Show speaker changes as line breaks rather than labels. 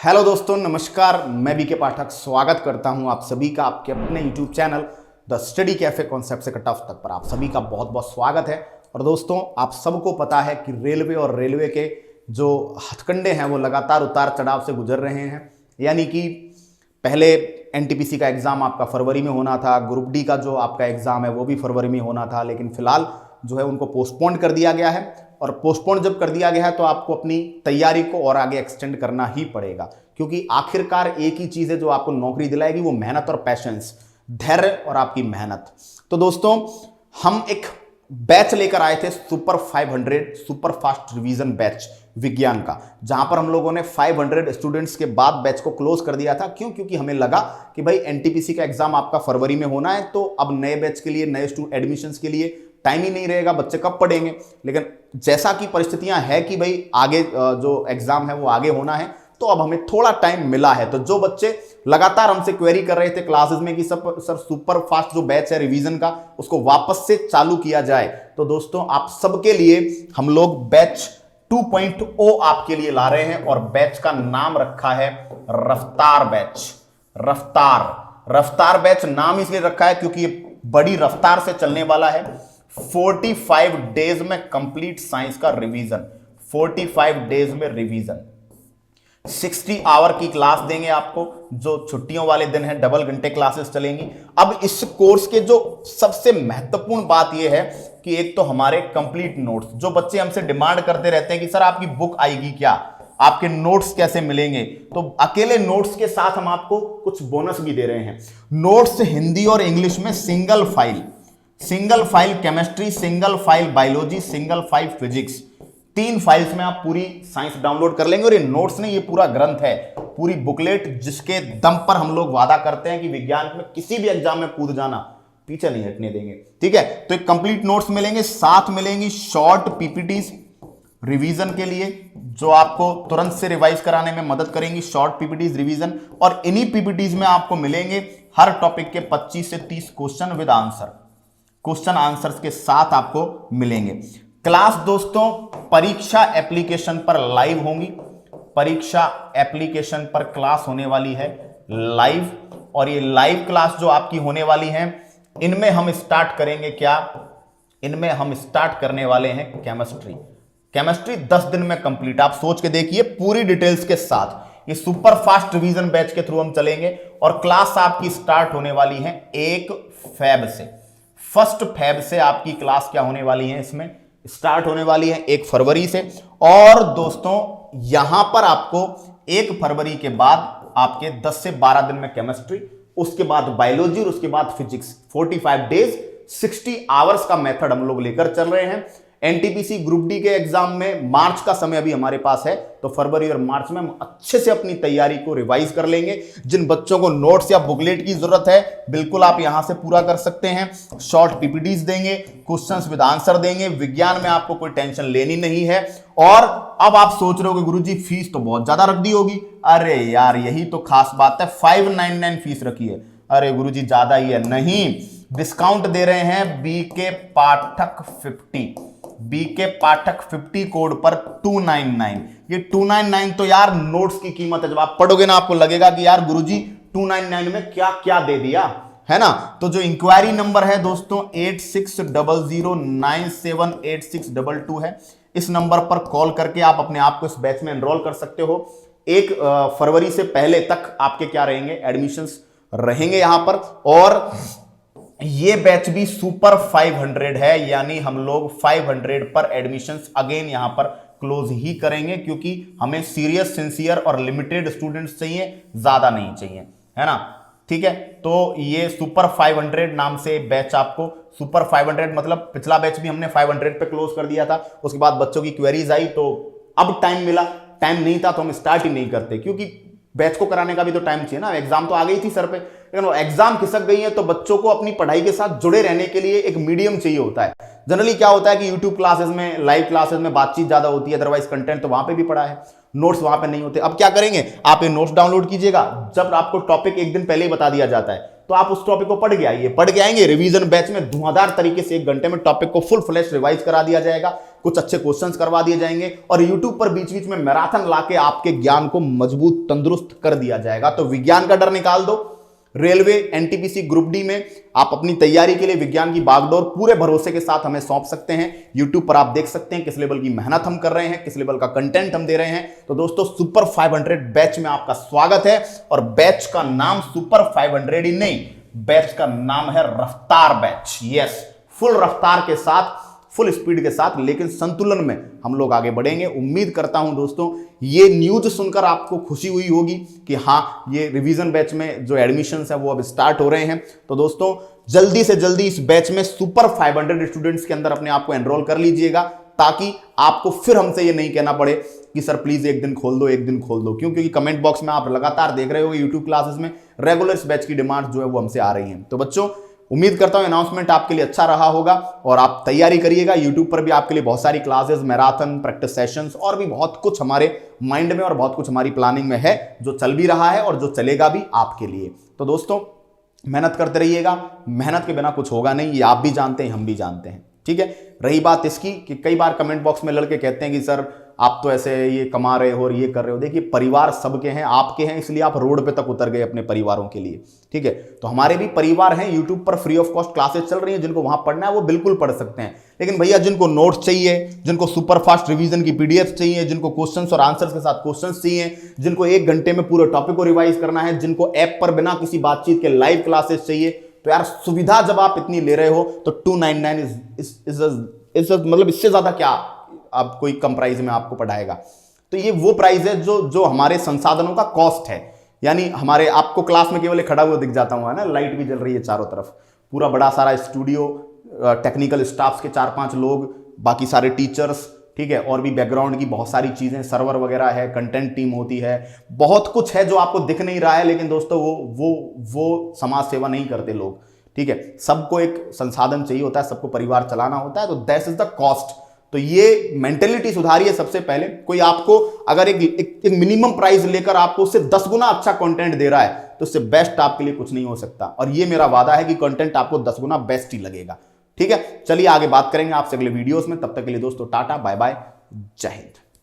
Hello दोस्तों, नमस्कार। मैं बीके पाठक स्वागत करता हूं आप सभी का आपके अपने YouTube channel the study cafe concept से कट ऑफ तक पर आप सभी का बहुत बहुत स्वागत है। और दोस्तों, आप सबको पता है कि रेलवे और रेलवे के जो हथकंडे हैं वो लगातार उतार चढ़ाव से गुजर रहे हैं। यानी कि पहले एनटीपीसी का एग्ज़ाम आपका फरवरी में होना था, ग्रुप डी का जो आपका एग्ज़ाम है वो भी फरवरी में होना था, लेकिन फिलहाल जो है उनको पोस्टपोन कर दिया गया है। और पोस्टपोन जब कर दिया गया है तो आपको अपनी तैयारी को और आगे एक्सटेंड करना ही पड़ेगा, क्योंकि आखिरकार एक ही चीज़ है जो आपको नौकरी दिलाएगी, वो मेहनत और पैशंस, धैर्य और आपकी मेहनत। तो दोस्तों, हम एक बैच लेकर आए थे super 500 super fast revision batch विज्ञान का, जहां पर हम लोगों ने 500 स्टूडेंट्स के बाद बैच को क्लोज कर दिया था। क्यों? क्योंकि हमें लगा कि भाई एनटीपीसी का एग्जाम आपका फरवरी में होना है, तो अब नए बैच के लिए, नए एडमिशंस के लिए टाइम ही नहीं रहेगा, बच्चे कब पढ़ेंगे। लेकिन जैसा कि परिस्थितियां हैं कि भाई आगे जो एग्जाम है वो आगे होना है, तो अब हमें थोड़ा टाइम मिला है। तो जो बच्चे लगातार हमसे क्वेरी कर रहे थे क्लासेस में कि सर सुपर फास्ट जो बैच है रिवीजन का, उसको वापस से चालू किया जाए, तो दोस्तों आप सबके लिए हम लोग बैच 2.0 आपके लिए ला रहे हैं। और बैच का नाम रखा है रफ्तार बैच। रफ्तार बैच नाम इसलिए रखा है क्योंकि ये बड़ी रफ्तार से चलने वाला है। 45 डेज में कंप्लीट साइंस का रिवीजन, 45 डेज में रिवीजन, 60 आवर की क्लास देंगे आपको। जो छुट्टियों वाले दिन है डबल घंटे क्लासेस चलेंगी। अब इस कोर्स के जो सबसे महत्वपूर्ण बात यह है कि एक तो हमारे कंप्लीट नोट्स, जो बच्चे हमसे डिमांड करते रहते हैं कि सर आपकी बुक आएगी क्या, आपके नोट्स कैसे मिलेंगे, तो अकेले नोट्स के साथ हम आपको कुछ बोनस भी दे रहे हैं। नोट्स हिंदी और इंग्लिश में single file chemistry, single file biology, single file physics, 3 files में आप पूरी साइंस डाउनलोड कर लेंगे। और ये नोट्स नहीं, ये पूरा ग्रंथ है, पूरी बुकलेट, जिसके दम पर हम लोग वादा करते हैं कि विज्ञान में किसी भी एग्जाम में कूद जाना, पीछे नहीं हटने देंगे। ठीक है, तो एक कंप्लीट नोट्स मिलेंगे, साथ मिलेंगी शॉर्ट पीपीटीज रिवीजन के लिए, जो आपको तुरंत से रिवाइज कराने में मदद करेंगी। शॉर्ट पीपीटीज रिवीजन, और इन्हीं पीपीटीज में आपको मिलेंगे हर टॉपिक के 25 से 30 question with answer, question answers के साथ आपको मिलेंगे। क्लास दोस्तों परीक्षा एप्लीकेशन पर लाइव होंगी। परीक्षा एप्लीकेशन पर क्लास होने वाली है लाइव। और ये लाइव क्लास जो आपकी होने वाली है, इनमें हम स्टार्ट करेंगे क्या? इनमें हम स्टार्ट करने वाले हैं केमिस्ट्री 10 दिन में कंप्लीट। आप सोच के देखिए, पूरी डिटेल्स के साथ ये सुपर फास्ट रिवीजन बैच के थ्रू हम चलेंगे। और क्लास आपकी स्टार्ट होने वाली है 1 फैब से। 1 फैब से आपकी क्लास क्या होने वाली है, इसमें स्टार्ट होने वाली है 1 फरवरी से। और दोस्तों यहां पर आपको 1 फरवरी के बाद आपके 10 से 12 दिन में केमिस्ट्री, उसके बाद बायोलॉजी और उसके बाद फिजिक्स, 45 डेज 60 आवर्स का मेथड हम लोग लेकर चल रहे हैं। एनटीपीसी ग्रुप डी के एग्जाम में मार्च का समय अभी हमारे पास है, तो फरवरी और मार्च में हम अच्छे से अपनी तैयारी को रिवाइज कर लेंगे। जिन बच्चों को नोट्स या बुकलेट की जरूरत है, बिल्कुल आप यहां से पूरा कर सकते हैं। शॉर्ट पीपीटीज देंगे, क्वेश्चंस विद आंसर देंगे। विज्ञान में आपको कोई टेंशन लेनी नहीं है। और अब आप सोच रहे हो कि गुरुजी फीस तो बहुत ज्यादा रख दी होगी। अरे यार, यही तो खास बात है, 599 फीस रखी है। अरे गुरुजी ज्यादा ही है। नहीं, डिस्काउंट दे रहे हैं बीके पाठक 50 कोड पर 299। ये 299 तो यार नोट्स की कीमत है। जब आप पढ़ोगे ना, आपको लगेगा कि यार गुरुजी 299 में क्या क्या दे दिया है ना। तो जो इंक्वायरी नंबर है दोस्तों 8600978622 है, इस नंबर पर कॉल करके आप अपने आप को इस बैच में एनरोल कर सकते हो। 1 फरवरी से पहले तक आपके क्या रहेंगे, एडमिशंस रहेंगे यहां पर। और ये बैच भी सुपर 500 है, यानी हम लोग 500 पर एडमिशंस अगेन यहां पर क्लोज ही करेंगे, क्योंकि हमें सीरियस, सिंसियर और लिमिटेड स्टूडेंट्स चाहिए, ज्यादा नहीं चाहिए, है ना। ठीक है, तो ये सुपर 500 नाम से बैच आपको, सुपर 500 मतलब पिछला बैच भी हमने 500 पे क्लोज कर दिया था। उसके बाद बच्चों की क्वेरीज आई, तो अब टाइम मिला, टाइम नहीं था तो हम स्टार्ट ही नहीं करते, क्योंकि बैच को कराने का भी तो टाइम चाहिए ना। एग्जाम तो आ गई थी सर पे, लेकिन वो एग्जाम खिसक गई है, तो बच्चों को अपनी पढ़ाई के साथ जुड़े रहने के लिए एक मीडियम चाहिए होता है। जनरली क्या होता है कि यूट्यूब क्लासेस में, लाइव क्लासेस में बातचीत ज्यादा होती है, अदरवाइज कंटेंट तो वहां पे भी पढ़ा है, नोट्स वहां पे नहीं होते। अब क्या करेंगे, आप ये नोट्स डाउनलोड कीजिएगा। जब आपको टॉपिक एक दिन पहले ही बता दिया जाता है, तो आप उस टॉपिक को पढ़ के आइए, पढ़ के आएंगे। रिवीजन बैच में धुआंधार तरीके से 1 घंटे में टॉपिक को फुल फ्लैश रिवाइज करा दिया जाएगा, कुछ अच्छे क्वेश्चंस करवा दिए जाएंगे और यूट्यूब पर बीच बीच में मैराथन लाके आपके ज्ञान को मजबूत तंदुरुस्त कर दिया जाएगा। तो विज्ञान का डर निकाल दो। रेलवे एनटीपीसी ग्रुप डी में आप अपनी तैयारी के लिए विज्ञान की बागडोर पूरे भरोसे के साथ हमें सौंप सकते हैं। यूट्यूब पर आप देख सकते हैं किस लेवल की मेहनत हम कर रहे हैं, किस लेवल का कंटेंट हम दे रहे हैं। तो दोस्तों सुपर 500 बैच में आपका स्वागत है और बैच का नाम सुपर 500 ही नहीं, बैच का नाम है रफ्तार बैच। यस, फुल रफ्तार के साथ, फुल स्पीड के साथ, लेकिन संतुलन में हम लोग आगे बढ़ेंगे। उम्मीद करता हूं दोस्तों ये न्यूज सुनकर आपको खुशी हुई होगी कि हाँ, ये रिवीजन बैच में जो एडमिशंस है वो अब स्टार्ट हो रहे हैं। तो दोस्तों जल्दी से जल्दी इस बैच में सुपर 500 स्टूडेंट्स के अंदर अपने आप को एनरोल कर लीजिएगा, ताकि आपको फिर हमसे ये नहीं कहना पड़े कि सर प्लीज एक दिन खोल दो, एक दिन खोल दो। क्यों? क्योंकि कमेंट बॉक्स में आप लगातार देख रहे हो यूट्यूब क्लासेस में रेगुलर इस बैच की डिमांड जो है वो हमसे आ रही है। तो बच्चों उम्मीद करता हूं अनाउंसमेंट आपके लिए अच्छा रहा होगा और आप तैयारी करिएगा। यूट्यूब पर भी आपके लिए बहुत सारी क्लासेस, मैराथन, प्रैक्टिस सेशंस और भी बहुत कुछ हमारे माइंड में और बहुत कुछ हमारी प्लानिंग में है, जो चल भी रहा है और जो चलेगा भी आपके लिए। तो दोस्तों मेहनत करते रहिएगा, मेहनत के बिना कुछ होगा नहीं, ये आप भी जानते हैं, हम भी जानते हैं। ठीक है, रही बात इसकी कि कई बार कमेंट बॉक्स में लड़के कहते हैं कि सर आप तो ऐसे ये कमा रहे हो और ये कर रहे हो। देखिए परिवार सबके हैं, आपके हैं, इसलिए आप रोड पे तक उतर गए अपने परिवारों के लिए। ठीक है, तो हमारे भी परिवार हैं, यूट्यूब पर फ्री ऑफ कॉस्ट क्लासेस चल रही हैं, जिनको वहां पढ़ना है वो बिल्कुल पढ़ सकते हैं। लेकिन भैया जिनको नोट्स चाहिए, जिनको सुपर फास्ट रिवीजन की पीडीएफ चाहिए, जिनको क्वेश्चंस और आंसर्स के साथ क्वेश्चंस चाहिए, जिनको 1 घंटे में पूरे टॉपिक को रिवाइज करना है, जिनको ऐप पर बिना किसी बातचीत के लाइव क्लासेस चाहिए, तो यार सुविधा जब आप इतनी ले रहे हो तो 299 मतलब इससे ज्यादा क्या आप कोई कम प्राइस में आपको पढ़ाएगा। तो ये वो प्राइस है जो हमारे संसाधनों का कॉस्ट है। यानी हमारे आपको क्लास में केवल खड़ा हुआ दिख जाता हुआ है ना, लाइट भी जल रही है चारों तरफ, पूरा बड़ा सारा स्टूडियो, टेक्निकल स्टाफ के 4-5 लोग, बाकी सारे टीचर्स, ठीक है, और भी बैकग्राउंड की बहुत सारी चीजें, सर्वर वगैरह है, कंटेंट टीम होती है, बहुत कुछ है जो आपको दिख नहीं रहा है। लेकिन दोस्तों वो समाज सेवा नहीं करते लोग। ठीक है, सबको एक संसाधन चाहिए होता है, सबको परिवार चलाना होता है, तो दैट इज द कॉस्ट। तो ये मेंटेलिटी सुधारिए सबसे पहले। कोई आपको अगर एक मिनिमम प्राइस लेकर आपको उससे 10 गुना अच्छा कंटेंट दे रहा है तो उससे बेस्ट आपके लिए कुछ नहीं हो सकता। और ये मेरा वादा है कि कंटेंट आपको 10 गुना बेस्ट ही लगेगा। ठीक है, चलिए आगे बात करेंगे आपसे अगले वीडियोस में। तब तक के लिए दोस्तों टाटा, बाय बाय, जय हिंद।